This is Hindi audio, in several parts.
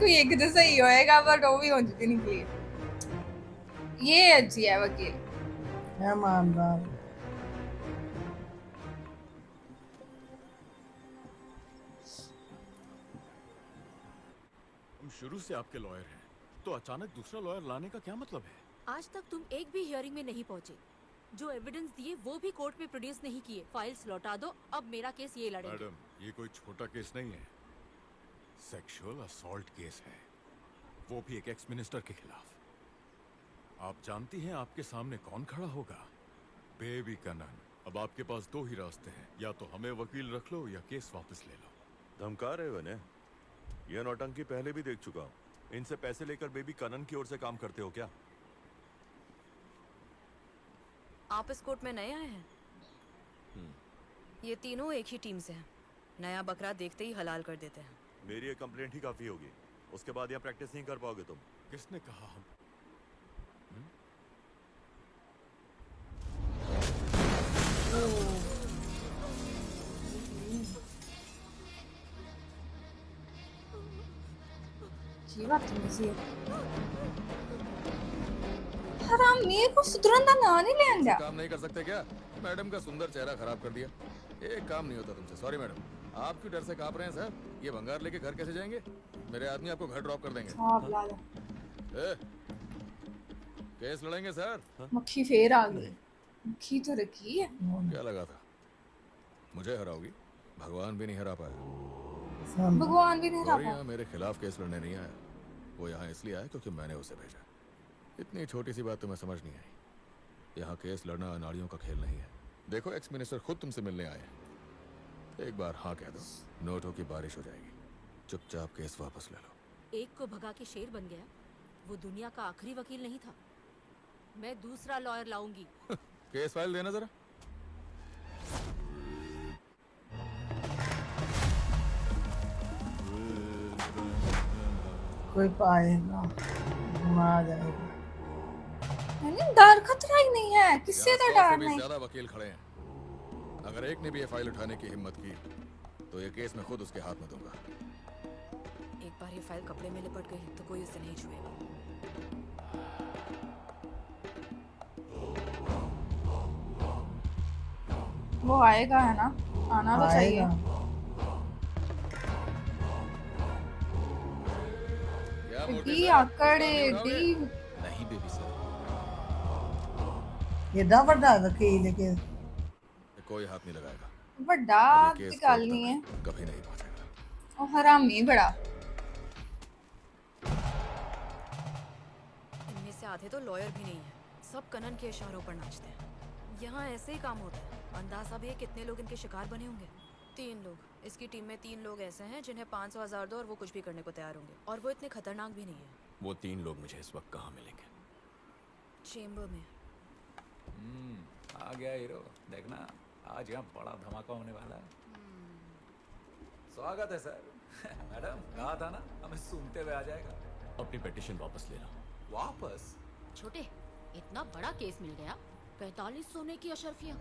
कोई एक तो सही होएगा पर वो भी हो जाती निकली। ये अच्छी है वकील। ईमानदार। हम शुरू से आपके लॉयर हैं, तो अचानक दूसरा लॉयर लाने का क्या मतलब है? आज तक तुम एक भी हियरिंग में नहीं पहुंचे। जो एविडेंस दिए वो भी कोर्ट में प्रोड्यूस नहीं किए। फाइल्स लौटा दो, अब मेरा केस ये लड़ेंगे। मैडम, ये कोई छोटा केस नहीं है, सेक्सुअल असॉल्ट केस है, वो भी एक एक्स मिनिस्टर के खिलाफ। आप जानती हैं आपके सामने कौन खड़ा होगा? बेबी कनन। अब आपके पास दो ही रास्ते हैं, या तो हमें वकील रख लो या केस वापस ले लो। धमका रहे हो ने? यह नौटंकी पहले भी देख चुका हूँ। इनसे पैसे लेकर बेबी कनन की ओर से काम करते हो क्या? आप इस कोर्ट में नए आए हैं? ये तीनों एक ही टीम से हैं। नया बकरा देखते ही हलाल कर देते हैं। मेरी एक कंप्लेंट ही काफी होगी, उसके बाद यहाँ प्रैक्टिस नहीं कर पाओगे तुम। किसने कहा हम? जीवा तुमसे हराम मेरे को सुधरन का ना नहीं ले आंदा। काम नहीं कर सकते क्या? मैडम का सुंदर चेहरा खराब कर दिया। एक काम नहीं होता तुमसे। Sorry madam. आप क्यों डर से कांप रहे हैं सर? ये भंगार लेके घर कैसे जाएंगे? मेरे आदमी आपको घर ड्रॉप कर देंगे। हाँ बुला लो। केस लड़ेंगे सर? मक्खी फेर आ गई। मक्खी तो रखी है। क्या लगा था मुझे हराओगी? भगवान भी नहीं हरा पाया। भगवान भी नहीं गौरी रहा। यहाँ मेरे खिलाफ केस लड़ने नहीं आया। वो यहाँ इसलिए आया क्योंकि मैंने उसे भेजा। इतनी छोटी सी बात तुम्हें समझ नहीं आई। यहाँ केस लड़ना अनाड़ियों का खेल नहीं है। देखो एक्स मिनिस्टर खुद तुमसे मिलने आए हैं। एक बार हाँ कह दो, नोटों की बारिश हो जाएगी। चुपचाप केस वापस ले लो। एक को भगा के शेर बन गया। वो दुनिया का आखिरी वकील नहीं था। मैं दूसरा लॉयर लाऊंगी। केस फाइल देना जरा। कोई पाएगा, आ जाएगा। मैंने डर खतरा ही नहीं है, किससे तो यहाँ 100 डर से भी नहीं। ज्यादा वकील खड़े हैं। अगर एक ने भी ये फाइल उठाने की हिम्मत की तो ये केस मैं खुद उसके हाथ में दूंगा। एक बार ये फाइल कपड़े में लिपट गई तो कोई उसे नहीं छुएगा। वो आएगा है ना? आना तो चाहिए। क्या मोटे डी सर? आकड़े उठाओगे? डी नहीं बेबी सर। एडा बड़ा वकील है कि ये कोई हाथ नहीं लगाएगा। बड़ा अब ये की केस गल कोर्ट नहीं है। तक कभी नहीं पहुंचेगा। ओ हरामी बड़ा। इनमें से आधे तो लॉयर भी नहीं है। सब कनन के इशारों पर नाचते हैं। यहाँ ऐसे ही काम होता है। अंदाजा भी है कितने लोग इनके शिकार बने होंगे। 3 लोग। इसकी टीम में 3 लोग ऐसे हैं जिन्हें 500,000 दो और वो कुछ भी करने को तैयार होंगे। और वो इतने खतरनाक भी नहीं है। वो 3 लोग मुझे इस वक्त कहाँ मिलेंगे? चेम्बर में। आ गया हीरो। देखना आज यहाँ बड़ा धमाका होने वाला है। स्वागत है सर। मैडम कहा था ना हमें सूंघते हुए आ जाएगा। अपनी पिटीशन वापस ले लो। वापस? छोटे, इतना बड़ा केस मिल गया। 45 सोने की अशर्फियाँ।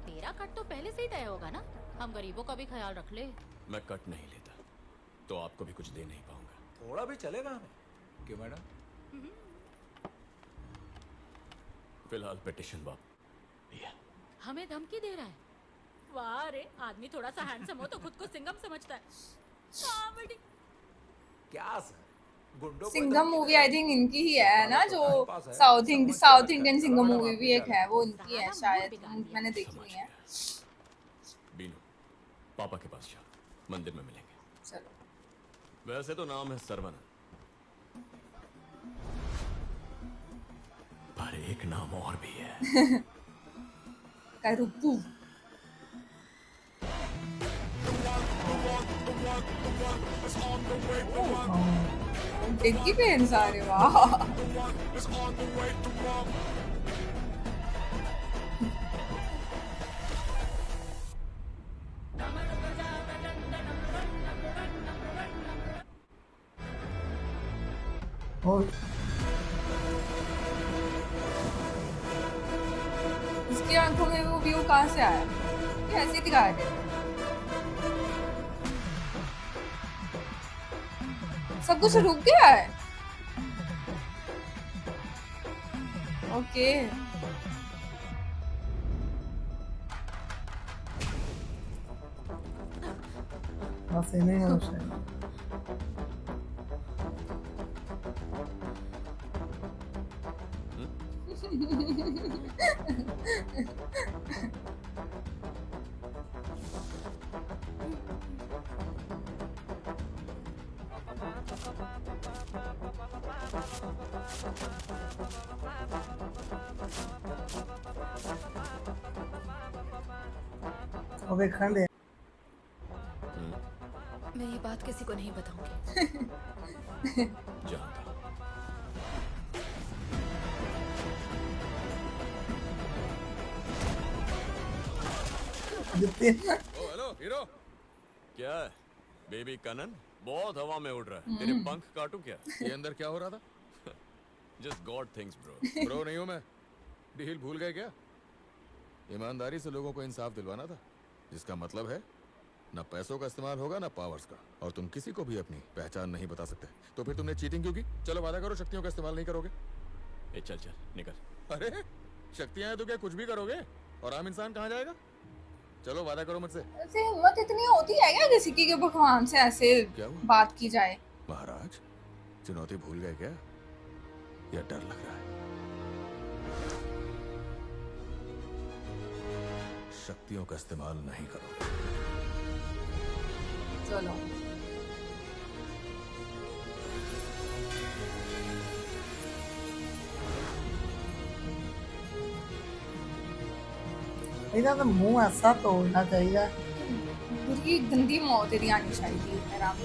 तेरा कट तो पहले से ही तय होगा ना। हम गरीबों का भी ख्याल रख ले। मैं कट नहीं लेता तो आपको भी कुछ दे नहीं पाऊंगा। थोड़ा भी चलेगा हमें। क्यों मैडम? फिलहाल पिटीशन वापस। हमें धमकी दे रहा है। वाह रे, आदमी थोड़ा सा हैंडसम हो तो खुद को सिंघम समझता है। कॉमेडी। क्या सर? गुंडों को सिंघम धमकी मूवी दे आई रहे थिंक हैं? इनकी ही ये है ना, पागल तो जो टाइम पास है। साउथ समझ के साउथ रखा है। इंडियन सिंघम मैडम, मूवी आप भी भी एक जा है, वो रहे इनकी है सारा मूड शायद। बिगाड़ दिया। मैंने देखी समझ नहीं है। गया। बीनू, पापा के पास जाओ, मंदिर में मिलेंगे। चलो। वैसे तो नाम है सरवन, पर एक नाम और भी है। करुप्पू। डिग्गी पेन सारे, वाह। और इसकी आंखों में वो व्यू कहाँ से आया? कैसे दिखा रहे? सब कुछ रुक गया है। ओके बस इन्हीं है उसे। अबे खंड है। मैं ये बात किसी को नहीं बताऊंगी। जानता हूं। जितने ओ हेलो हीरो, क्या है बेबी कनन? बहुत हवा में उड़ रहा है। तेरे पंख काटू क्या? ये अंदर क्या हो रहा था? Just God things bro. Bro नहीं हूं मैं। डील भूल गए क्या? ईमानदारी से लोगों को इंसाफ दिलवाना था, जिसका मतलब है ना पैसों का इस्तेमाल होगा ना पावर्स का, और तुम किसी को भी अपनी पहचान नहीं बता सकते। तो फिर तुमने चीटिंग क्यों की? चलो वादा करो शक्तियों का इस्तेमाल नहीं करोगे। ए चल चल निकल। अरे शक्तियां हैं तो क्या कुछ भी करोगे? और आम इंसान कहाँ जाएगा? चलो वादा करो मुझसे। ऐसे हिम्मत इतनी होती है क्या किसी की कि भगवान से ऐसे क्या हुआ? बात की जाए? महाराज चुनौती भूल गए क्या, या डर लग रहा है? शक्तियों का इस्तेमाल नहीं करोगे। चलो इधर तो मुंह ऐसा तोड़ना चाहिए। बुरी गंदी मौत तेरी आनी चाहिए आराम से।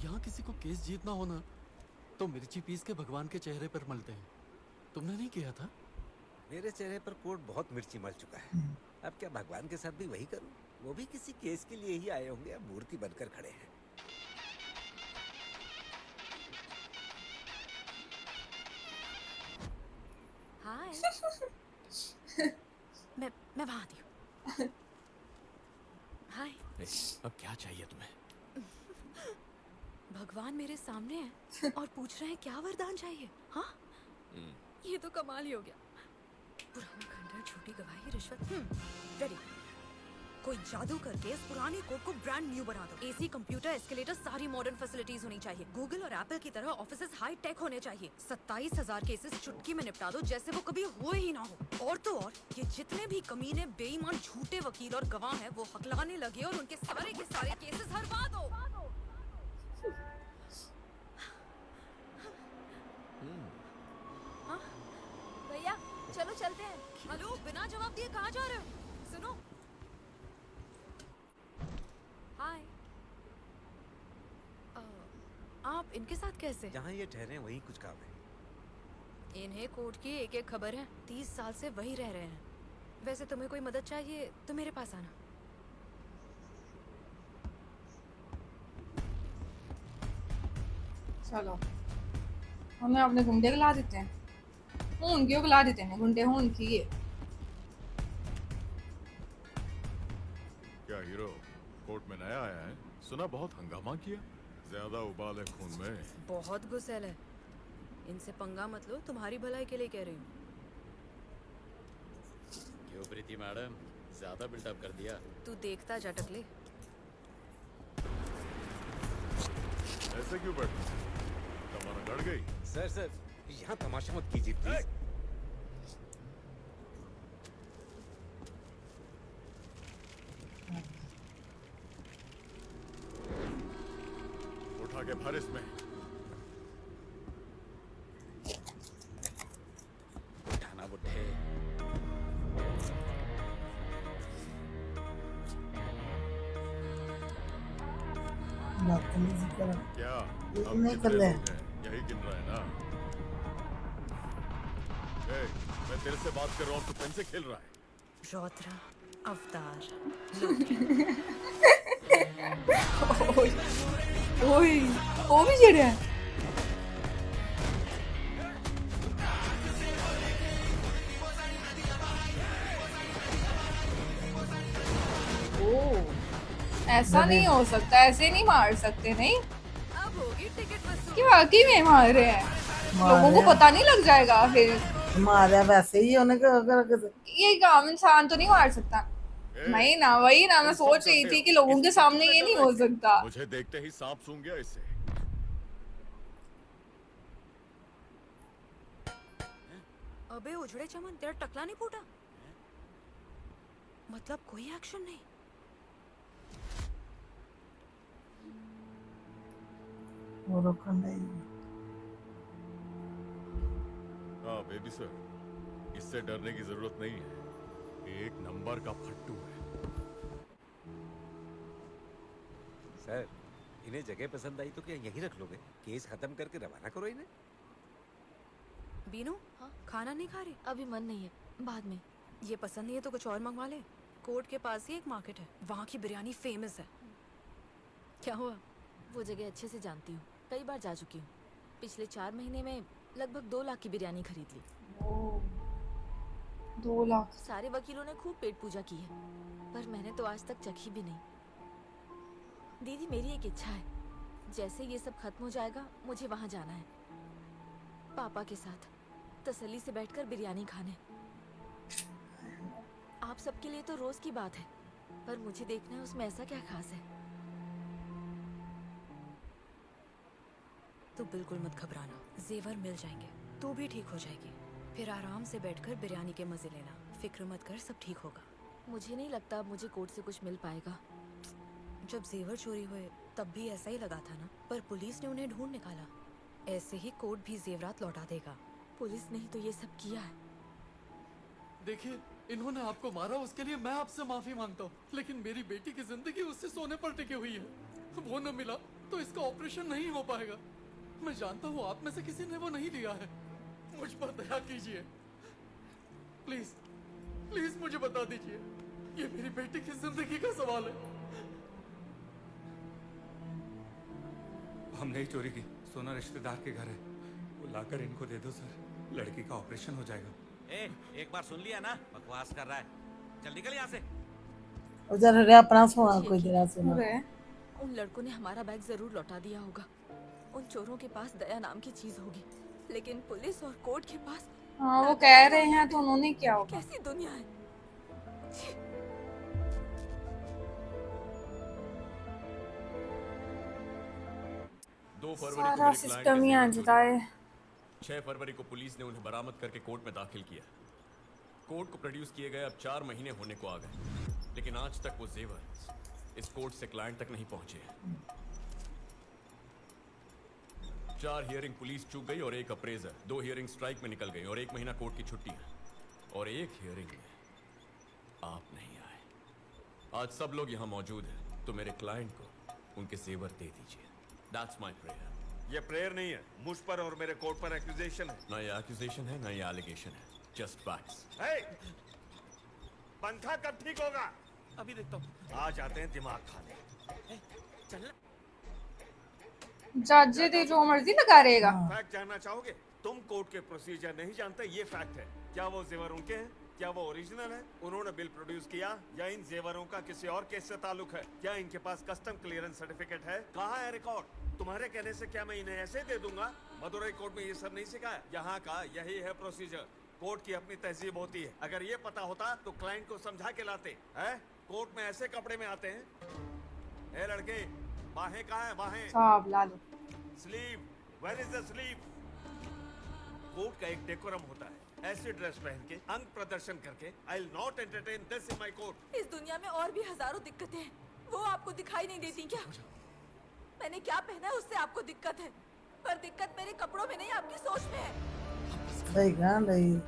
यहाँ किसी को केस जीतना हो ना तो मिर्ची पीस के भगवान के चेहरे पर मलते हैं। तुमने नहीं किया था? मेरे चेहरे पर कोट बहुत मिर्ची मल चुका है। अब क्या भगवान के साथ भी वही करूं? वो भी किसी केस के लिए ही आए होंगे, अब मूर्ति बनकर खड़े हैं। हाय। मैं वहां आती हूँ। हाय। अब क्या चाहिए तुम्हें? भगवान मेरे सामने है और पूछ रहे हैं क्या वरदान चाहिए। हाँ ये तो कमाल ही हो गया। पुराना खंडर, झूठी गवाही, रिश्वत। रेडी। कोई जादू करके इस पुराने कोड को ब्रांड न्यू बना दो। एसी, कंप्यूटर, एस्केलेटर, सारी मॉडर्न फैसिलिटीज होनी चाहिए। गूगल और एप्पल की तरह ऑफिसेज हाई टेक होने चाहिए। 27,000 केसेस चुटकी में निपटा दो, जैसे वो कभी हुए ही ना हो। और तो और ये जितने भी कमीने, बेईमान, झूठे वकील और गवाह हैं वो हकलाने लगे और उनके सारे के सारे केसेस हरवा दो। हाँ? भैया चलो चलते हैं। हेलो, बिना जवाब दिए कहाँ जा रहे हो? सुनो। हाय। आप इनके साथ कैसे? जहाँ ये ठहरे वहीं कुछ काम है। इन्हें कोर्ट की एक एक खबर है। 30 साल से वही रह रहे हैं। वैसे तुम्हें कोई मदद चाहिए तो मेरे पास आना। चलो हमें अपने गुंडे खिला देते हैं। खून क्यों खिला देते हैं गुंडे खून की? ये क्या हीरो कोर्ट में नया आया है? सुना बहुत हंगामा किया। ज्यादा उबाल है खून में। बहुत गुस्सेल है। इनसे पंगा मत लो, तुम्हारी भलाई के लिए कह रही हूँ। क्यों प्रीति मैडम, ज्यादा बिल्डअप कर दिया? तू देखता जा टकले। ऐसे क्यों बैठा? कमर गड़ गई? सर यहाँ तमाशा मत कीजिए प्लीज। उठा के भर इसमें। उठाना बुढ़े। बदतमीजी करा। क्या ये अब नहीं कितने कर ले। लोग हैं? यही गिन रहा है ना? ए, मैं तेरे से बात कर रहा हूँ, तू पेन से खेल रहा है। रौद्र अवतार। ओए वो भी चिढ़ है। ओ ऐसा नहीं हो सकता, ऐसे नहीं मार सकते। नहीं अब होगी टिकट वसूल। कि वाकई में मार रहे हैं, लोगों को पता नहीं लग जाएगा फिर? मारा वैसे ही उन्हें अगर ये एक आम इंसान तो नहीं मार सकता। नहीं ना, वही ना मैं सोच रही थी कि लोगों के सामने ये नहीं हो सकता। मुझे देखते ही सांप सूंघ गया इससे। अबे उजड़े चमन, तेरा टकला नहीं फूटा? मतलब कोई एक्शन नहीं? वो रोकन नहीं। हाँ बेबी सर, इससे डरने की जरूरत नहीं है, एक नंबर का फट्टू है। सर, इन्हें जगह पसंद आई तो क्या यहीं रख लोगे? केस खत्म करके रवाना करो इन्हें। बीनू, हाँ? खाना नहीं खा रही? अभी मन नहीं है, बाद में। ये पसंद नहीं है तो कुछ और मंगवा ले। कोर्ट के पास ही एक मार्केट है, वहाँ की बिरयानी फेमस है। क्या हुआ? वो जगह अच्छे से जानती हूँ, कई बार जा चुकी हूँ। पिछले 4 महीने में लगभग 2 लाख की बिरयानी खरीद ली। 2 लाख? सारे वकीलों ने खूब पेट पूजा की है, पर मैंने तो आज तक चखी भी नहीं। दीदी, मेरी एक इच्छा है, जैसे ये सब खत्म हो जाएगा मुझे वहाँ जाना है, पापा के साथ तसल्ली से बैठकर बिरयानी खाने। आप सबके लिए तो रोज की बात है, पर मुझे देखना है उसमें ऐसा क्या खास है। तू बिल्कुल मत घबराना, जेवर मिल जाएंगे, तू भी ठीक हो जाएगी। फिर आराम से बैठकर बिरयानी के मजे लेना, फिक्र मत कर, सब ठीक होगा। मुझे नहीं लगता अब मुझे कोर्ट से कुछ मिल पाएगा। जब जेवर चोरी हुए तब भी ऐसा ही लगा था ना, पर पुलिस ने उन्हें ढूंढ निकाला। ऐसे ही कोर्ट भी जेवरात लौटा देगा। पुलिस ने ही तो ये सब किया है। देखिए, इन्होंने आपको मारा, उसके लिए मैं आपसे माफी मांगता हूँ, लेकिन मेरी बेटी की जिंदगी उससे सोने पर टिकी हुई है। वो न मिला तो इसका ऑपरेशन नहीं हो पाएगा। मैं जानता हूँ आप में से किसी ने वो नहीं लिया है, मुझ पर दया कीजिए प्लीज, प्लीज मुझे बता दीजिए, ये मेरी बेटी की जिंदगी का सवाल है। हमने ही चोरी की, सोना रिश्तेदार के घर है, वो लाकर इनको दे दो सर, लड़की का ऑपरेशन हो जाएगा। एक बार सुन लिया ना, बकवास कर रहा है, चल निकल यहाँ से। उधर रे अपना सोना कोई देर से ना। उन लड़कों ने हमारा बैग जरूर लौटा दिया होगा। उन चोरों के पास दया नाम की चीज होगी, लेकिन पुलिस और कोर्ट के पास। हाँ, वो कह रहे हैं तो उन्होंने क्या होगा? कैसी दुनिया है। सारा सिस्टम ही अंजदा है। 6 फरवरी को पुलिस ने उन्हें बरामद करके कोर्ट में दाखिल किया। कोर्ट को प्रोड्यूस किए गए अब 4 महीने होने को आ गए, लेकिन आज तक वो जेवर इस कोर्ट से क्लाइंट तक नहीं पहुंचे। 4 हियरिंग पुलिस चूक गई और 1 अप्रेजर, 2 हियरिंग स्ट्राइक में निकल गई और 1 महीना कोर्ट की छुट्टियां, और 1 हियरिंग में आप नहीं आए। आज सब लोग यहाँ मौजूद हैं, तो मेरे क्लाइंट को उनके जेवर दे दीजिए। That's my prayer. ये प्रेयर नहीं है, मुझ पर और मेरे कोर्ट पर एक्यूजेशन है। ना ये एक्यूजेशन है, ना ये एलिगेशन है, जस्ट फैक्ट्स। पंखा कब ठीक होगा? अभी देखता हूँ। आ जाते हैं दिमाग खाने। चल। जज दे जो मर्जी लगा रहेगा। फैक्ट जानना चाहोगे? तुम कोर्ट के प्रोसीजर नहीं जानते, ये फैक्ट है। क्या वो जेवर उनके हैं? क्या वो ओरिजिनल है? उन्होंने बिल प्रोड्यूस किया या इन जेवरों का किसी और केस से ताल्लुक है? क्या इनके पास कस्टम क्लियरेंस सर्टिफिकेट है? कहाँ है रिकॉर्ड? तुम्हारे कहने से क्या मैं इन्हें ऐसे दे दूंगा? मदुरई कोर्ट में ये सब नहीं सिखाया। यहाँ का यही है प्रोसीजर। कोर्ट की अपनी तहजीब होती है। अगर ये पता होता तो क्लाइंट को समझा के लाते हैं। कोर्ट में ऐसे कपड़े में आते हैं। ए लड़के, बाहें कहाँ है? बाहें। साहब ला लो। Sleeve, where is the sleeve? Court का एक डेकोरम होता है। ऐसी ड्रेस पहन के, अंग प्रदर्शन करके, I will not entertain this in my court. इस दुनिया में और भी हजारों दिक्कतें हैं, वो आपको दिखाई नहीं देती क्या? मैंने क्या पहना है उससे आपको दिक्कत है, पर दिक्कत मेरे कपड़ों में नहीं, आपकी सोच में है। सही कहा नहीं।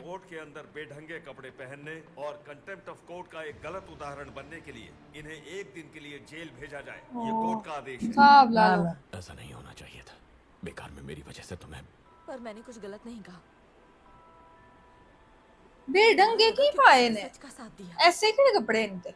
कोर्ट के अंदर बेढंगे कपड़े पहनने और कंटेम्प्ट ऑफ कोर्ट का एक गलत उदाहरण बनने के लिए इन्हें 1 दिन के लिए जेल भेजा जाए। ये कोर्ट का आदेश है। साहब ला लो। ऐसा नहीं होना चाहिए था, बेकार में मेरी वजह से तुम्हें। पर मैंने कुछ गलत नहीं कहा। बेढंगे की पाए ने सच का साथ दिया। ऐसे के कपड़े इनके।